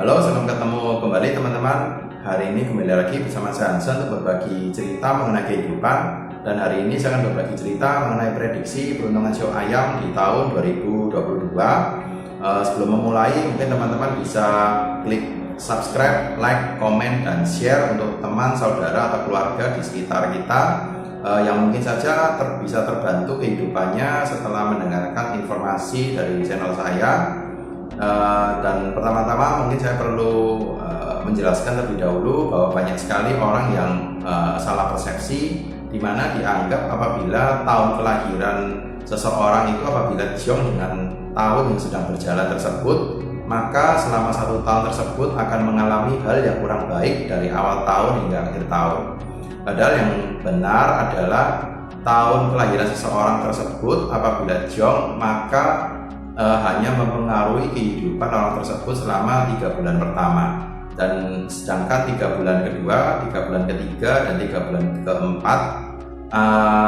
Halo, senang ketemu kembali teman-teman. Hari ini kembali lagi bersama saya Hansen untuk berbagi cerita mengenai kehidupan. Dan hari ini saya akan berbagi cerita mengenai prediksi peruntungan show ayam di tahun 2022. Sebelum memulai, mungkin teman-teman bisa klik subscribe, like, komen, dan share untuk teman, saudara, atau keluarga di sekitar kita yang mungkin saja bisa terbantu kehidupannya setelah mendengarkan informasi dari channel saya. Dan pertama-tama mungkin saya perlu menjelaskan terlebih dahulu bahwa banyak sekali orang yang salah persepsi, di mana dianggap apabila tahun kelahiran seseorang itu apabila jong dengan tahun yang sedang berjalan tersebut, maka selama 1 tahun tersebut akan mengalami hal yang kurang baik dari awal tahun hingga akhir tahun. Padahal yang benar adalah tahun kelahiran seseorang tersebut apabila jong maka hanya mempengaruhi kehidupan orang tersebut selama 3 bulan pertama, dan sedangkan 3 bulan kedua, 3 bulan ketiga, dan 3 bulan keempat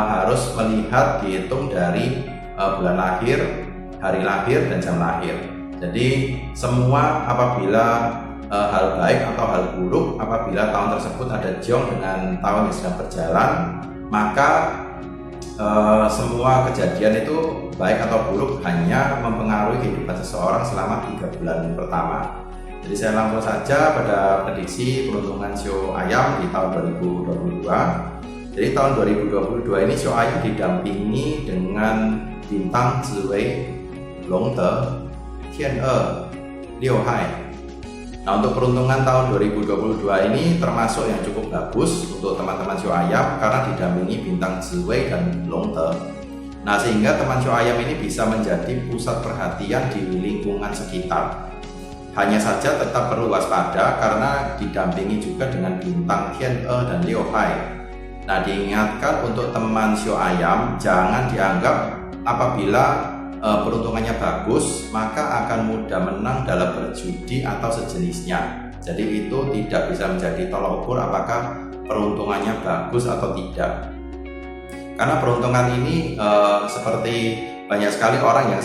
harus melihat dihitung dari bulan lahir, hari lahir, dan jam lahir. Jadi semua apabila hal baik atau hal buruk apabila tahun tersebut ada jong dengan tahun yang sedang berjalan, maka semua kejadian itu baik atau buruk hanya mempengaruhi kehidupan seseorang selama 3 bulan pertama. Jadi saya langsung saja pada prediksi peruntungan show ayam di tahun 2022. Jadi tahun 2022 ini show ayam didampingi dengan bintang Ziwei, Longde, Tian'e, Liuhai. Nah, untuk peruntungan tahun 2022 ini termasuk yang cukup bagus untuk teman-teman show ayam karena didampingi bintang Ziwei dan Longde. Nah, sehingga teman show ayam ini bisa menjadi pusat perhatian di lingkungan sekitar. Hanya saja tetap perlu waspada karena didampingi juga dengan bintang Tian'e dan Liuhai. Nah, diingatkan untuk teman show ayam jangan dianggap apabila peruntungannya bagus maka akan mudah menang dalam berjudi atau sejenisnya. Jadi itu tidak bisa menjadi tolak ukur apakah peruntungannya bagus atau tidak. Karena peruntungan ini seperti banyak sekali orang yang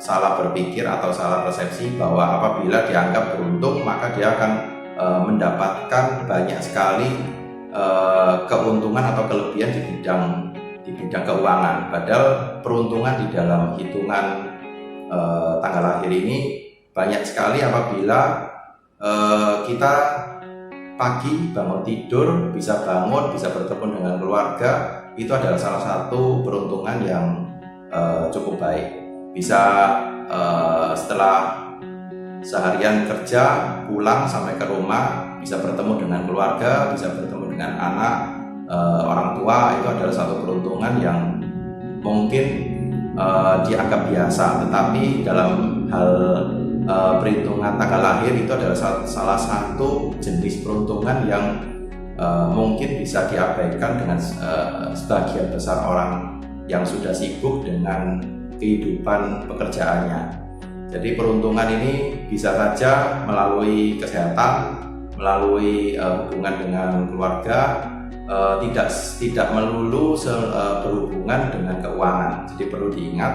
salah berpikir atau salah persepsi bahwa apabila dianggap beruntung maka dia akan mendapatkan banyak sekali keuntungan atau kelebihan di bidang keuangan. Padahal peruntungan di dalam hitungan tanggal lahir ini banyak sekali apabila kita pagi bangun tidur, bisa bangun, bisa bertemu dengan keluarga, itu adalah salah satu peruntungan yang cukup baik. Bisa setelah seharian kerja pulang sampai ke rumah bisa bertemu dengan keluarga, bisa bertemu dengan anak, orang tua, itu adalah satu peruntungan yang mungkin dianggap biasa, tetapi dalam hal perhitungan tanggal lahir itu adalah salah satu jenis peruntungan yang mungkin bisa diabaikan dengan sebagian besar orang yang sudah sibuk dengan kehidupan pekerjaannya. Jadi peruntungan ini bisa saja melalui kesehatan, melalui hubungan dengan keluarga, tidak melulu berhubungan dengan keuangan. Jadi perlu diingat.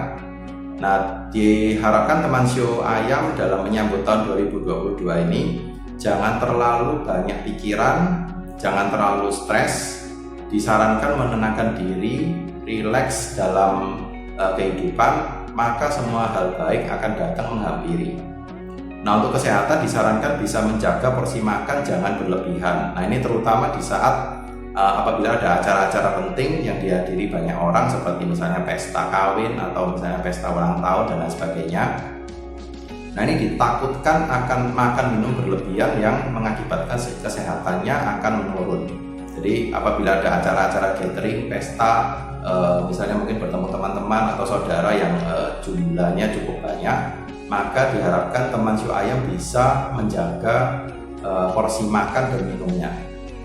Nah, diharapkan teman show ayam dalam menyambut tahun 2022 ini jangan terlalu banyak pikiran, jangan terlalu stres. Disarankan menenangkan diri, rileks dalam kehidupan, maka semua hal baik akan datang menghampiri. Nah, untuk kesehatan disarankan bisa menjaga porsi makan, jangan berlebihan. Nah, ini terutama di saat apabila ada acara-acara penting yang dihadiri banyak orang seperti misalnya pesta kawin atau misalnya pesta ulang tahun dan lain sebagainya. Nah, ini ditakutkan akan makan minum berlebihan yang mengakibatkan kesehatannya akan menurun. Jadi apabila ada acara-acara gathering, pesta, misalnya mungkin bertemu teman-teman atau saudara yang jumlahnya cukup banyak, maka diharapkan teman show ayam bisa menjaga porsi makan dan minumnya.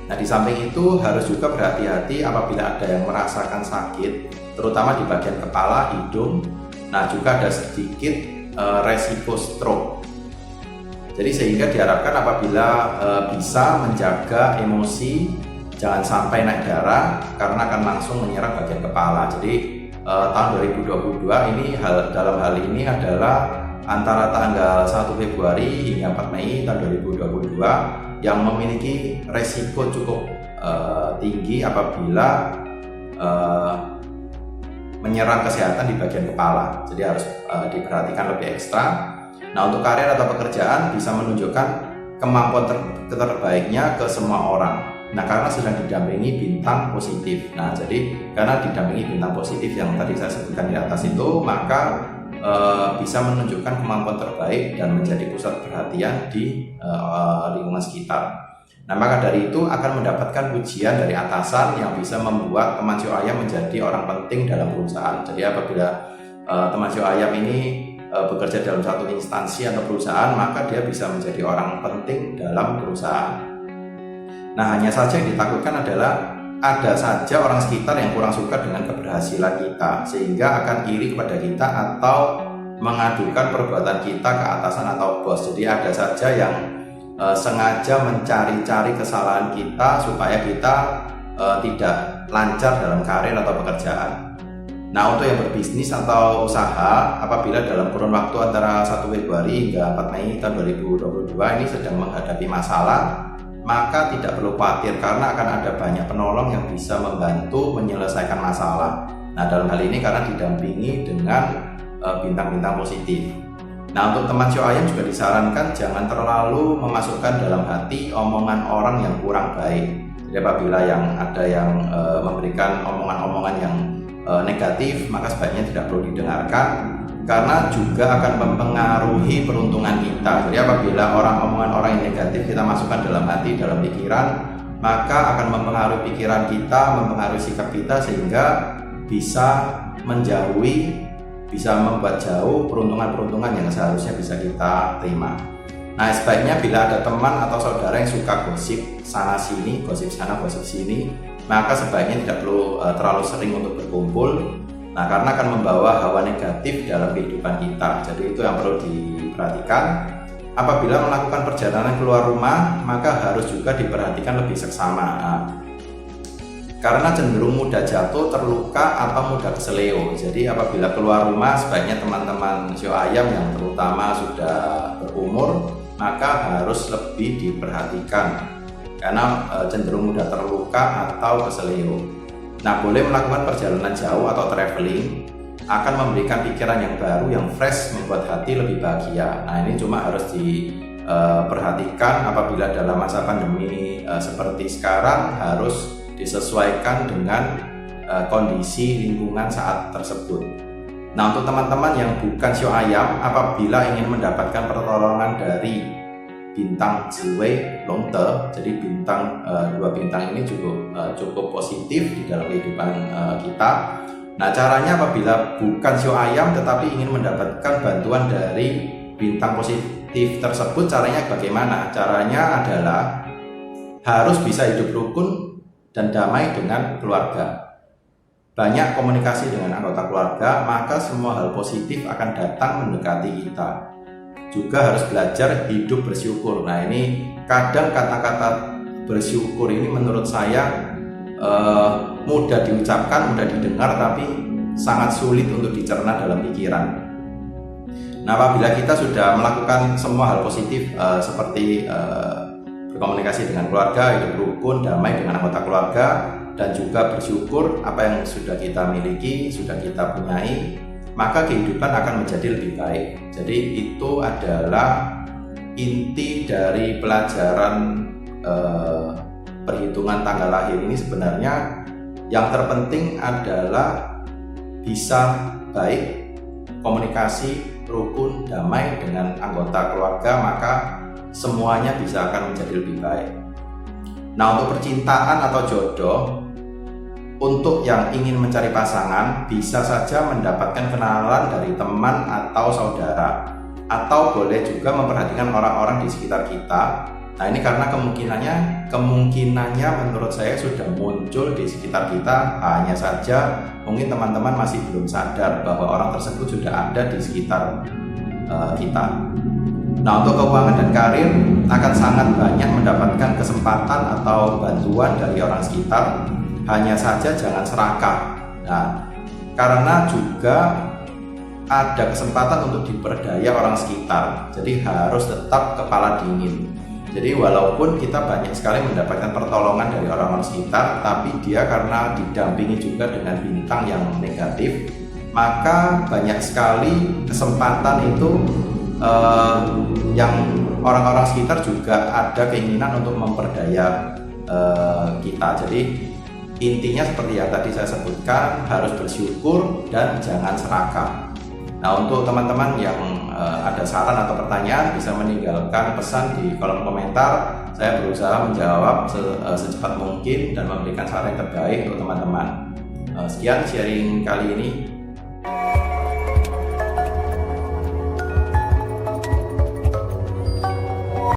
Nah, di samping itu harus juga berhati-hati apabila ada yang merasakan sakit, terutama di bagian kepala, hidung. Nah, juga ada sedikit resiko stroke. Jadi sehingga diharapkan apabila bisa menjaga emosi, jangan sampai naik darah karena akan langsung menyerang bagian kepala. Jadi tahun 2022 ini dalam hal ini adalah antara tanggal 1 Februari hingga 4 Mei tahun 2022 yang memiliki resiko cukup tinggi apabila menyerang kesehatan di bagian kepala. Jadi harus diperhatikan lebih ekstra. Nah, untuk karir atau pekerjaan bisa menunjukkan kemampuan terbaiknya ke semua orang. Nah, karena sedang didampingi bintang positif. Nah, jadi karena didampingi bintang positif yang tadi saya sebutkan di atas itu, maka bisa menunjukkan kemampuan terbaik dan menjadi pusat perhatian di lingkungan sekitar. Nah, maka dari itu akan mendapatkan pujian dari atasan yang bisa membuat teman Sio Ayam menjadi orang penting dalam perusahaan. Jadi apabila teman Sio Ayam ini bekerja dalam satu instansi atau perusahaan, maka dia bisa menjadi orang penting dalam perusahaan. Nah, hanya saja yang ditakutkan adalah ada saja orang sekitar yang kurang suka dengan keberhasilan kita, sehingga akan iri kepada kita atau mengadukan perbuatan kita ke atasan atau bos. Jadi ada saja yang sengaja mencari-cari kesalahan kita supaya kita tidak lancar dalam karir atau pekerjaan. Nah, untuk yang berbisnis atau usaha, apabila dalam kurun waktu antara 1 Februari hingga 4 Mei tahun 2022 ini sedang menghadapi masalah, maka tidak perlu khawatir karena akan ada banyak penolong yang bisa membantu menyelesaikan masalah. Nah, dalam hal ini karena didampingi dengan bintang-bintang positif. Nah, untuk teman Sio Ayam juga disarankan jangan terlalu memasukkan dalam hati omongan orang yang kurang baik. Jadi apabila ada yang memberikan omongan-omongan yang negatif, maka sebaiknya tidak perlu didengarkan karena juga akan mempengaruhi peruntungan kita. Jadi apabila omongan orang yang negatif kita masukkan dalam hati, dalam pikiran, maka akan mempengaruhi pikiran kita, mempengaruhi sikap kita sehingga bisa menjauhi, bisa membuat jauh peruntungan-peruntungan yang seharusnya bisa kita terima. Nah, sebaiknya bila ada teman atau saudara yang suka gosip sana sini, gosip sana, gosip sini, maka sebaiknya tidak perlu terlalu sering untuk berkumpul. Nah, karena akan membawa hawa negatif dalam kehidupan kita. Jadi itu yang perlu diperhatikan. Apabila melakukan perjalanan keluar rumah, maka harus juga diperhatikan lebih seksama. Nah, karena cenderung mudah jatuh, terluka, atau mudah keseleo. Jadi apabila keluar rumah, sebaiknya teman-teman Sio Ayam yang terutama sudah berumur, maka harus lebih diperhatikan. Karena cenderung mudah terluka atau keseleo. Nah, boleh melakukan perjalanan jauh atau traveling akan memberikan pikiran yang baru, yang fresh, membuat hati lebih bahagia. Nah, ini cuma harus diperhatikan apabila dalam masa pandemi seperti sekarang harus disesuaikan dengan kondisi lingkungan saat tersebut. Nah, untuk teman-teman yang bukan Sio Ayam, apabila ingin mendapatkan pertolongan dari bintang Ziwei Longte, jadi dua bintang ini cukup positif di dalam kehidupan kita. Nah, caranya apabila bukan Sio Ayam tetapi ingin mendapatkan bantuan dari bintang positif tersebut, caranya bagaimana? Caranya adalah harus bisa hidup rukun dan damai dengan keluarga. Banyak komunikasi dengan anggota keluarga, maka semua hal positif akan datang mendekati kita. Juga harus belajar hidup bersyukur. Nah, ini kadang kata-kata bersyukur ini menurut saya mudah diucapkan, mudah didengar, tapi sangat sulit untuk dicerna dalam pikiran. Nah, apabila kita sudah melakukan semua hal positif seperti berkomunikasi dengan keluarga, hidup rukun, damai dengan anggota keluarga, dan juga bersyukur apa yang sudah kita miliki, sudah kita punyai, maka kehidupan akan menjadi lebih baik. Jadi itu adalah inti dari pelajaran perhitungan tanggal lahir ini. Sebenarnya yang terpenting adalah bisa baik, komunikasi, rukun, damai dengan anggota keluarga, maka semuanya bisa akan menjadi lebih baik. Nah, untuk percintaan atau jodoh, untuk yang ingin mencari pasangan bisa saja mendapatkan kenalan dari teman atau saudara, atau boleh juga memperhatikan orang-orang di sekitar kita. Nah, ini karena kemungkinannya menurut saya sudah muncul di sekitar kita, hanya saja mungkin teman-teman masih belum sadar bahwa orang tersebut sudah ada di sekitar kita. Nah, untuk keuangan dan karir akan sangat banyak mendapatkan kesempatan atau bantuan dari orang sekitar. Hanya saja jangan serakah. Nah, karena juga ada kesempatan untuk diperdaya orang sekitar. Jadi harus tetap kepala dingin. Jadi walaupun kita banyak sekali mendapatkan pertolongan dari orang-orang sekitar, tapi dia karena didampingi juga dengan bintang yang negatif, maka banyak sekali kesempatan itu yang orang-orang sekitar juga ada keinginan untuk memperdaya kita. Jadi intinya seperti yang tadi saya sebutkan, harus bersyukur dan jangan serakah. Nah, untuk teman-teman yang ada saran atau pertanyaan bisa meninggalkan pesan di kolom komentar. Saya berusaha menjawab secepat mungkin dan memberikan saran yang terbaik untuk teman-teman. Sekian sharing kali ini.